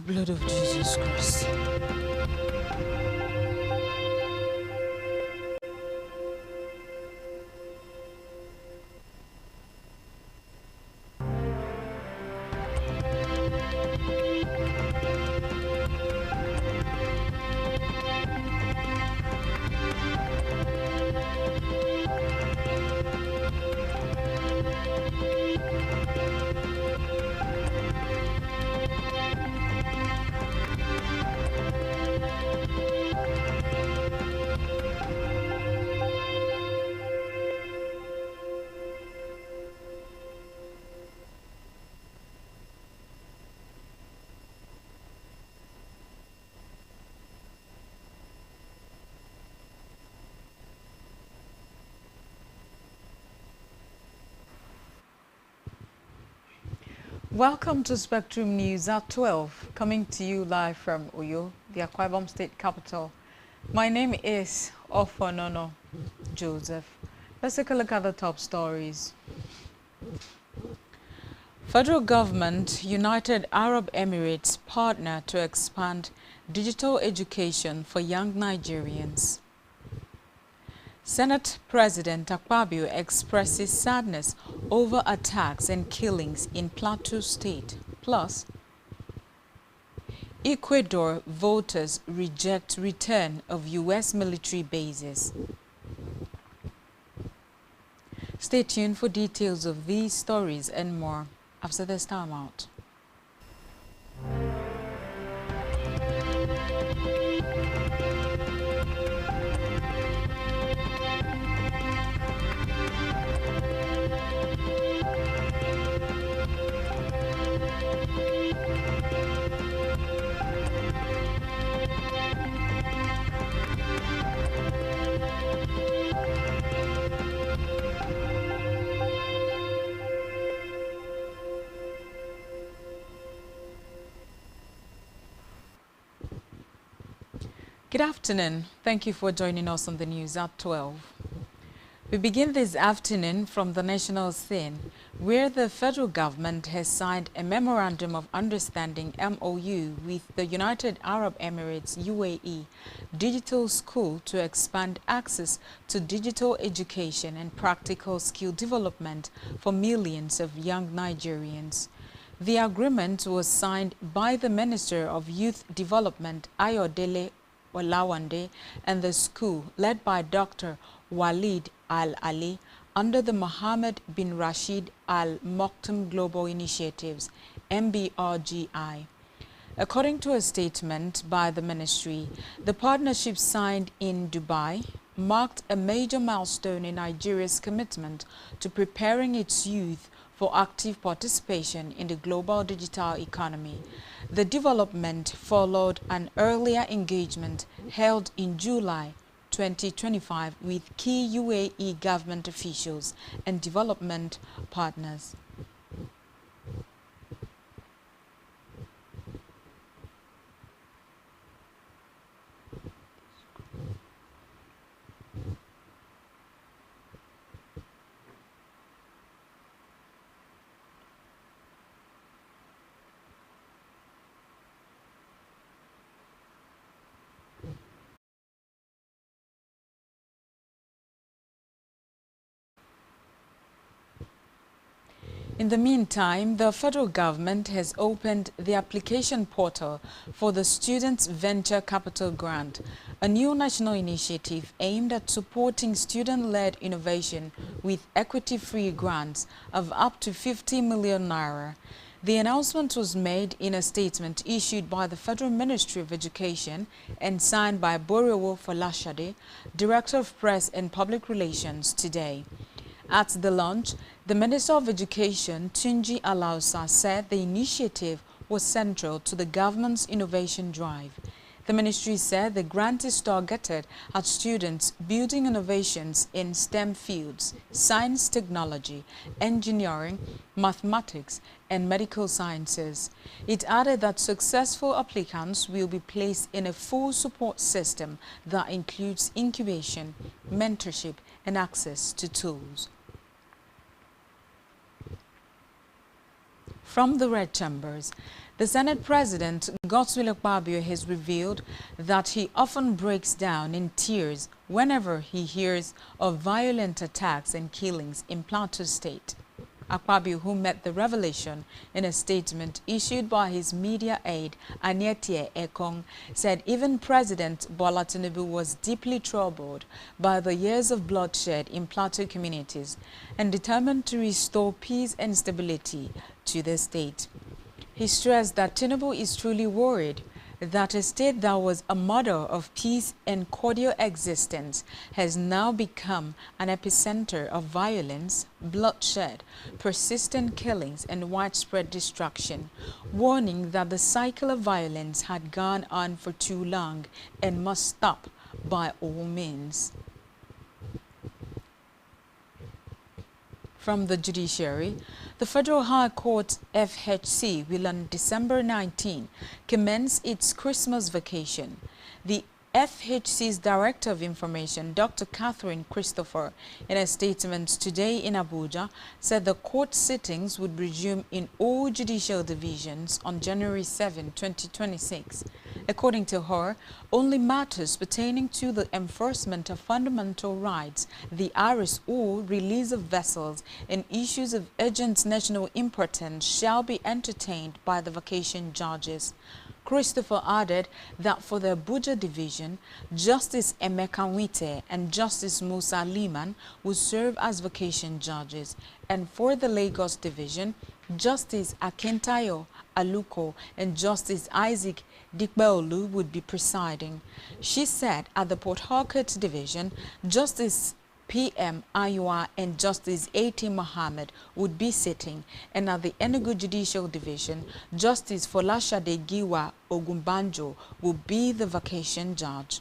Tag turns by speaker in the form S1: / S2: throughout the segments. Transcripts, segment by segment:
S1: Blood of Jesus Christ. Welcome to Spectrum News at 12, coming to you live from Uyo, the Akwa Ibom State capital. My name is Ofonono Joseph. Let's take a look at the top stories. Federal government, United Arab Emirates partner to expand digital education for young Nigerians. Senate President Akpabio expresses sadness over attacks and killings in Plateau State. Plus, Ecuador voters reject return of U.S. military bases. Stay tuned for details of these stories and more after this time out. Good afternoon. Thank you for joining us on the news at 12. We begin this afternoon from the national scene, where the federal government has signed a Memorandum of Understanding MOU with the United Arab Emirates UAE Digital School to expand access to digital education and practical skill development for millions of young Nigerians. The agreement was signed by the Minister of Youth Development, Ayodele Olawande, and the school, led by Dr. Walid Al-Ali, under the Mohammed bin Rashid Al Maktoum Global Initiatives, MBRGI. According to a statement by the ministry, the partnership signed in Dubai marked a major milestone in Nigeria's commitment to preparing its youth for active participation in the global digital economy. The development followed an earlier engagement held in July 2025 with key UAE government officials and development partners. In the meantime, the federal government has opened the application portal for the Students' Venture Capital Grant, a new national initiative aimed at supporting student-led innovation with equity-free grants of up to 50 million naira. The announcement was made in a statement issued by the Federal Ministry of Education and signed by Borewo Folashade, Director of Press and Public Relations, today. At the launch, the Minister of Education, Tunji Alausa, said the initiative was central to the government's innovation drive. The ministry said the grant is targeted at students building innovations in STEM fields, science, technology, engineering, mathematics, and medical sciences. It added that successful applicants will be placed in a full support system that includes incubation, mentorship, and access to tools. From the Red Chambers, The Senate President, Godswill Akpabio, has revealed that he often breaks down in tears whenever he hears of violent attacks and killings in Plateau State. Akpabio, who made the revelation in a statement issued by his media aide, Anietie Ekong, said even President Bola Tinubu was deeply troubled by the years of bloodshed in Plateau communities and determined to restore peace and stability to the state. He stressed that Tinubu is truly worried that a state that was a model of peace and cordial existence has now become an epicenter of violence, bloodshed, persistent killings, and widespread destruction, warning that the cycle of violence had gone on for too long and must stop by all means. From the judiciary, the Federal High Court FHC will on December 19 commence its Christmas vacation. The FHC's Director of Information, Dr. Catherine Christopher, in a statement today in Abuja, said the court sittings would resume in all judicial divisions on January 7, 2026. According to her, only matters pertaining to the enforcement of fundamental rights, the arrest or release of vessels, and issues of urgent national importance shall be entertained by the vacation judges. Christopher added that for the Abuja division, Justice Emeka Nwite and Justice Musa Liman will serve as vacation judges, and for the Lagos division, Justice Akintayo Aluko and Justice Isaac Dikbeolu would be presiding. She said at the Port Harcourt division, Justice PM Ayua and Justice A.T. Mohammed would be sitting, and at the Enugu Judicial Division, Justice Folashade Giwa Ogumbanjo will be the vacation judge.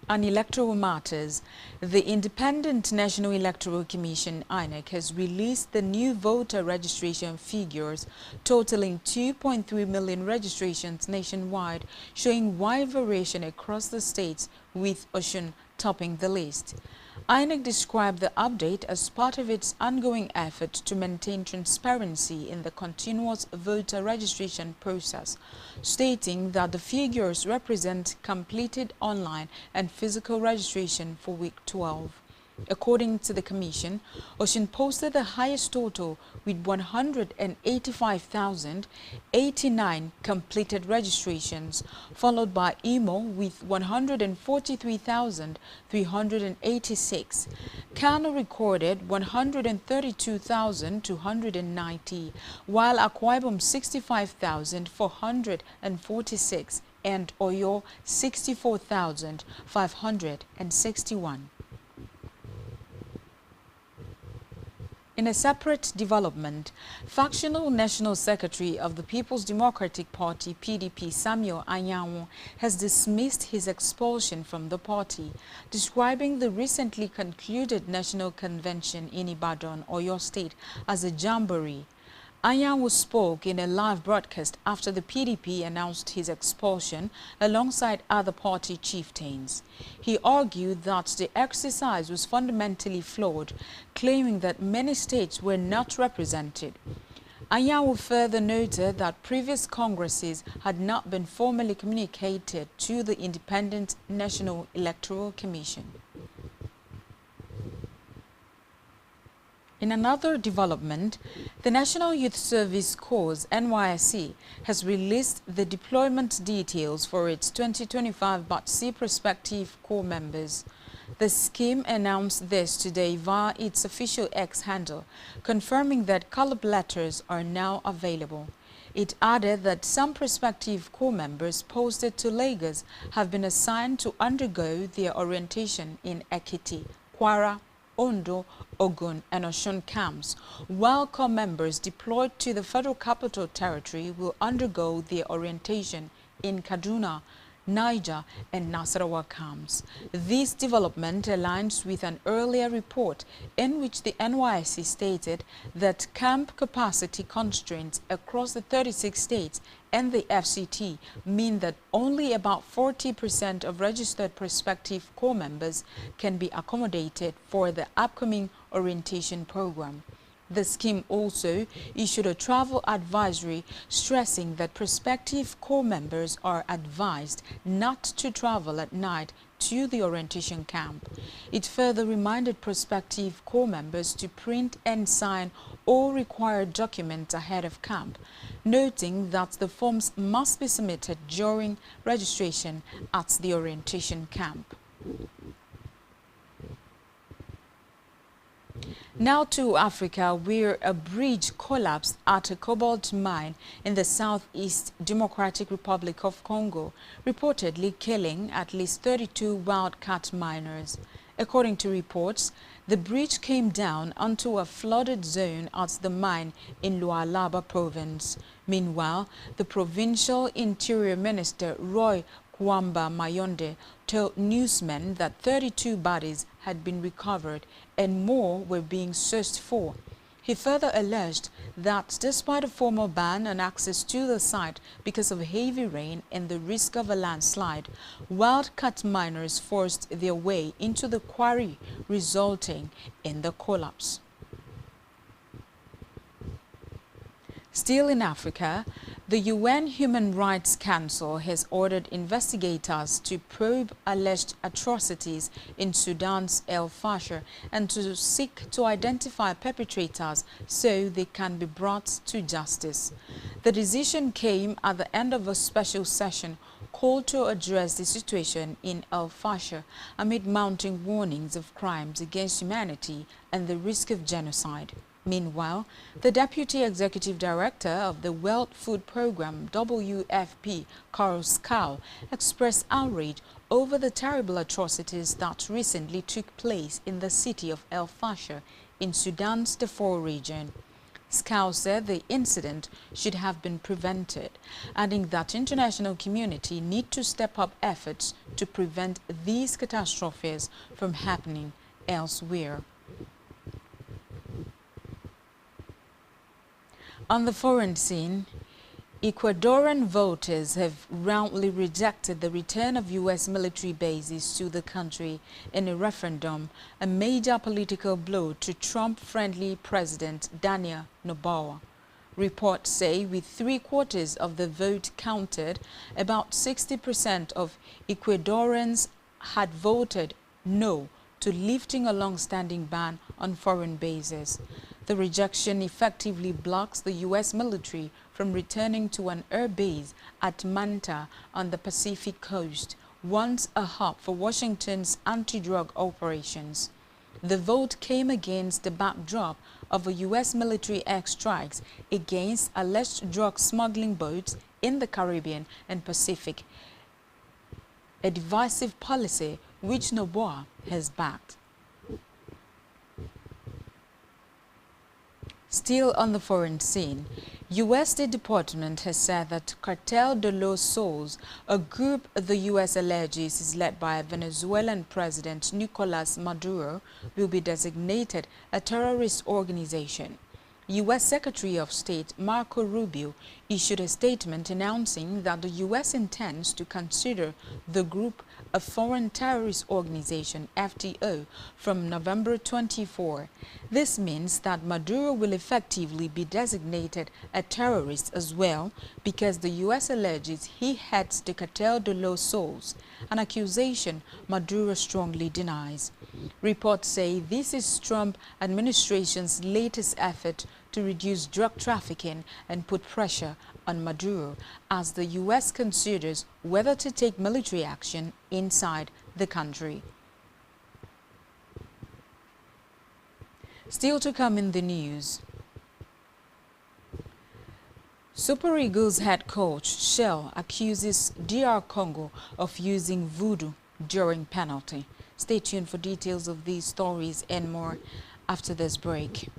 S1: On electoral matters, the Independent National Electoral Commission (INEC) has released the new voter registration figures totaling 2.3 million registrations nationwide, showing wide variation across the states, with Osun topping the list. INEC described the update as part of its ongoing effort to maintain transparency in the continuous voter registration process, stating that the figures represent completed online and physical registration for week 12. According to the Commission, Osun posted the highest total with 185,089 completed registrations, followed by Imo with 143,386. Kano recorded 132,290, while Akwa Ibom 65,446 and Oyo 64,561. In a separate development, factional National Secretary of the People's Democratic Party (PDP) Samuel Anyanwu has dismissed his expulsion from the party, describing the recently concluded National Convention in Ibadan, Oyo State, as a jamboree. Anyanwu spoke in a live broadcast after the PDP announced his expulsion alongside other party chieftains. He argued that the exercise was fundamentally flawed, claiming that many states were not represented. Anyanwu further noted that previous congresses had not been formally communicated to the Independent National Electoral Commission. In another development, the National Youth Service Corps (NYSC) has released the deployment details for its 2025 Batch C prospective corps members. The scheme announced this today via its official X handle, confirming that call-up letters are now available. It added that some prospective corps members posted to Lagos have been assigned to undergo their orientation in Ekiti, Kwara, Ondo, Ogun, and Osun camps, while corps members deployed to the Federal Capital Territory will undergo their orientation in Kaduna, Niger, and Nasarawa camps. This development aligns with an earlier report in which the NYSC stated that camp capacity constraints across the 36 states and the FCT mean that only about 40% of registered prospective corps members can be accommodated for the upcoming orientation program. The scheme also issued a travel advisory stressing that prospective corps members are advised not to travel at night to the orientation camp. It further reminded prospective corps members to print and sign all required documents ahead of camp, noting that the forms must be submitted during registration at the orientation camp. Now to Africa, where a bridge collapsed at a cobalt mine in the Southeast Democratic Republic of Congo, reportedly killing at least 32 wildcat miners. According to reports, the bridge came down onto a flooded zone at the mine in Lualaba province. Meanwhile, the provincial interior minister, Roy Kwamba Mayonde, told newsmen that 32 bodies had been recovered and more were being searched for. He further alleged that despite a formal ban on access to the site because of heavy rain and the risk of a landslide, wildcat miners forced their way into the quarry, resulting in the collapse. Still in Africa, the UN Human Rights Council has ordered investigators to probe alleged atrocities in Sudan's El Fasher and to seek to identify perpetrators so they can be brought to justice. The decision came at the end of a special session called to address the situation in El Fasher amid mounting warnings of crimes against humanity and the risk of genocide. Meanwhile, the Deputy Executive Director of the World Food Programme, WFP, Carl Scow, expressed outrage over the terrible atrocities that recently took place in the city of El Fasher in Sudan's Darfur region. Scow said the incident should have been prevented, adding that international community need to step up efforts to prevent these catastrophes from happening elsewhere. On the foreign scene, Ecuadorian voters have roundly rejected the return of U.S. military bases to the country in a referendum, a major political blow to Trump-friendly President Daniel Noboa. Reports say with 3/4 of the vote counted, about 60% of Ecuadorians had voted no to lifting a long-standing ban on foreign bases. The rejection effectively blocks the U.S. military from returning to an air base at Manta on the Pacific coast, once a hub for Washington's anti-drug operations. The vote came against the backdrop of a U.S. military airstrikes against alleged drug smuggling boats in the Caribbean and Pacific, a divisive policy which Noboa has backed. Still on the foreign scene, U.S. State Department has said that Cartel de los Soles, a group the U.S. alleges is led by Venezuelan President Nicolas Maduro, will be designated a terrorist organization. U.S. Secretary of State Marco Rubio issued a statement announcing that the U.S. intends to consider the group a foreign terrorist organization, FTO, from November 24. This means that Maduro will effectively be designated a terrorist as well because the U.S. alleges he heads the Cartel de los Soles, an accusation Maduro strongly denies. Reports say this is Trump administration's latest effort to reduce drug trafficking and put pressure on Maduro as the U.S. considers whether to take military action inside the country. Still to come in the news. Super Eagles head coach Shell accuses DR Congo of using voodoo during penalty. Stay tuned for details of these stories and more after this break.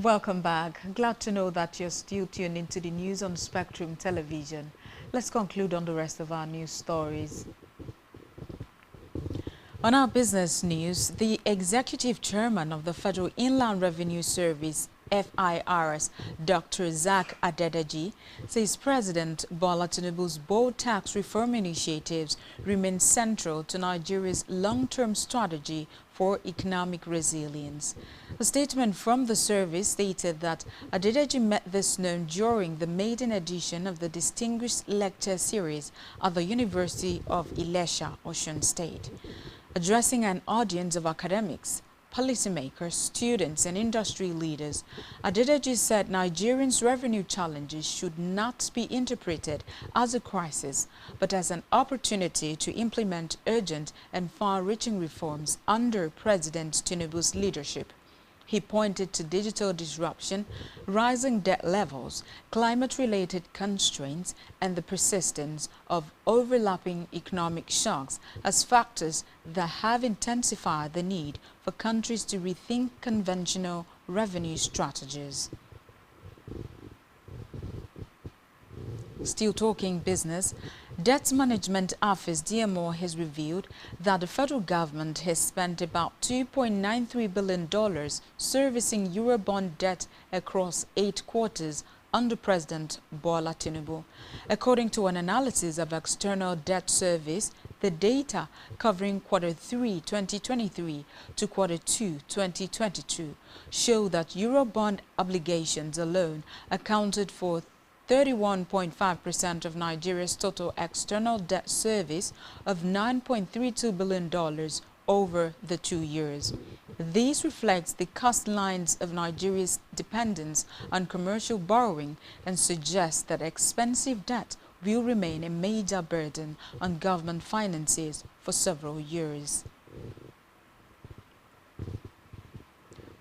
S1: Welcome back. Glad to know that you're still tuned into the news on Spectrum Television. Let's conclude on the rest of our news stories. On our business news, the executive chairman of the Federal Inland Revenue Service, FIRS, Dr. Zach Adedeji, says President Bola Tinubu's bold tax reform initiatives remain central to Nigeria's long-term strategy for economic resilience. A statement from the service stated that Adedeji made this known during the maiden edition of the Distinguished Lecture Series at the University of Ilesha, Osun State. Addressing an audience of academics, policymakers, students, and industry leaders, Adedeji said Nigerians' revenue challenges should not be interpreted as a crisis, but as an opportunity to implement urgent and far-reaching reforms under President Tinubu's leadership. He pointed to digital disruption, rising debt levels, climate-related constraints, and the persistence of overlapping economic shocks as factors that have intensified the need for countries to rethink conventional revenue strategies. Still talking business, Debt Management Office DMO has revealed that the federal government has spent about $2.93 billion servicing Eurobond debt across 8 quarters under President Bola Tinubu. According to an analysis of external debt service, the data covering Q3 2023 to Q2 2022 show that Eurobond obligations alone accounted for 31.5% of Nigeria's total external debt service of $9.32 billion over the 2 years. This reflects the cost lines of Nigeria's dependence on commercial borrowing and suggests that expensive debt will remain a major burden on government finances for several years.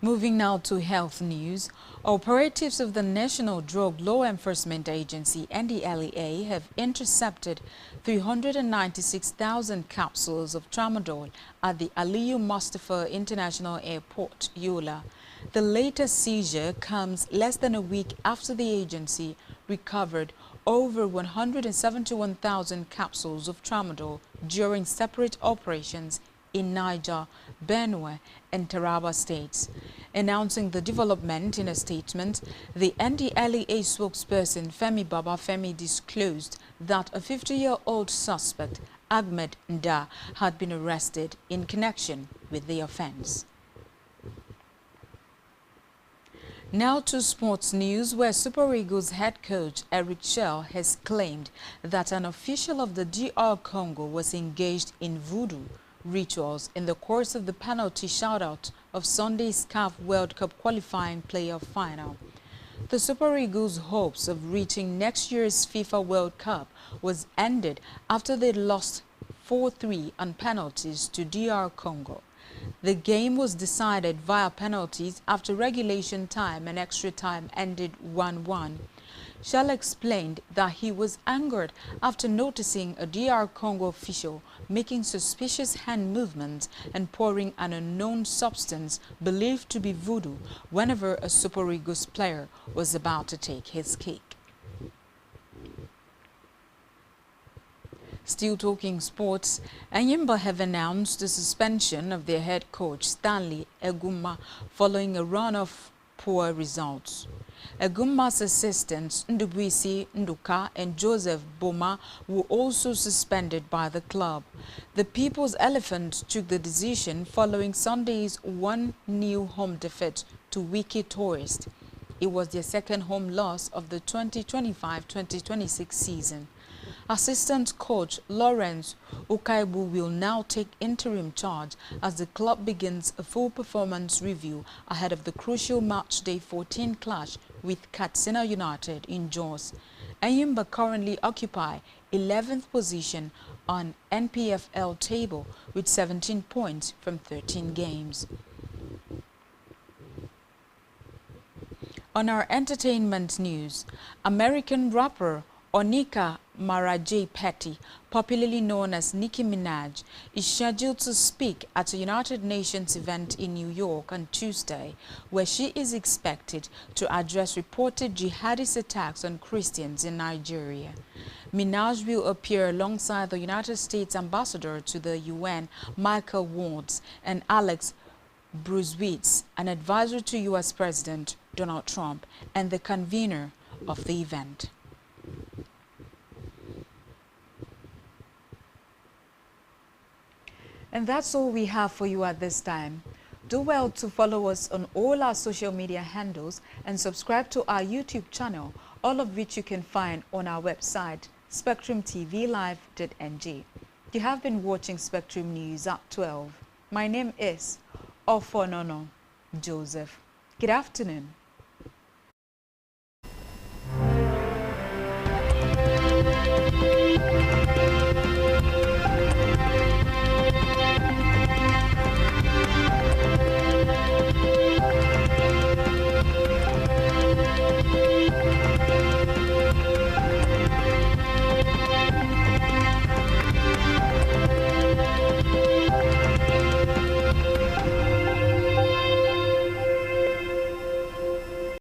S1: Moving now to health news, operatives of the National Drug Law Enforcement Agency (NDLEA) have intercepted 396,000 capsules of tramadol at the Aliyu Mustafa International Airport, Yola. The latest seizure comes less than a week after the agency recovered over 171,000 capsules of tramadol during separate operations in Niger, Benue, and Taraba states. Announcing the development in a statement, the NDLEA spokesperson Femi Babafemi disclosed that a 50-year-old suspect, Ahmed Nda, had been arrested in connection with the offense. Now to sports news, where Super Eagles head coach Eric Schell has claimed that an official of the DR Congo was engaged in voodoo rituals in the course of the penalty shootout of Sunday's CAF World Cup qualifying playoff final. The Super Eagles' hopes of reaching next year's FIFA World Cup was ended after they lost 4-3 on penalties to DR Congo. The game was decided via penalties after regulation time and extra time ended 1-1. Schell explained that he was angered after noticing a DR Congo official making suspicious hand movements and pouring an unknown substance believed to be voodoo whenever a Super Eagles player was about to take his kick. Still talking sports, Enyimba have announced the suspension of their head coach Stanley Eguma following a run of poor results. Eguma's assistants Ndubuisi Nduka and Joseph Boma were also suspended by the club. The People's Elephant took the decision following Sunday's 1-0 home defeat to Wiki Tourist. It was their second home loss of the 2025-2026 season. Assistant coach Lawrence Ukaibu will now take interim charge as the club begins a full performance review ahead of the crucial Matchday 14 clash with Katsina United in Jos. Enyimba currently occupy 11th position on NPFL table with 17 points from 13 games. On our entertainment news, American rapper Onika Marajay Petty, popularly known as Nicki Minaj, is scheduled to speak at a United Nations event in New York on Tuesday, where she is expected to address reported jihadist attacks on Christians in Nigeria. Minaj will appear alongside the United States Ambassador to the UN, Michael Wards, and Alex Bruesewitz, an advisor to U.S. President Donald Trump and the convener of the event. And that's all we have for you at this time. Do well to follow us on all our social media handles and subscribe to our YouTube channel, all of which you can find on our website, spectrumtvlive.ng. You have been watching Spectrum News at 12. My name is Ofonono Joseph. Good afternoon.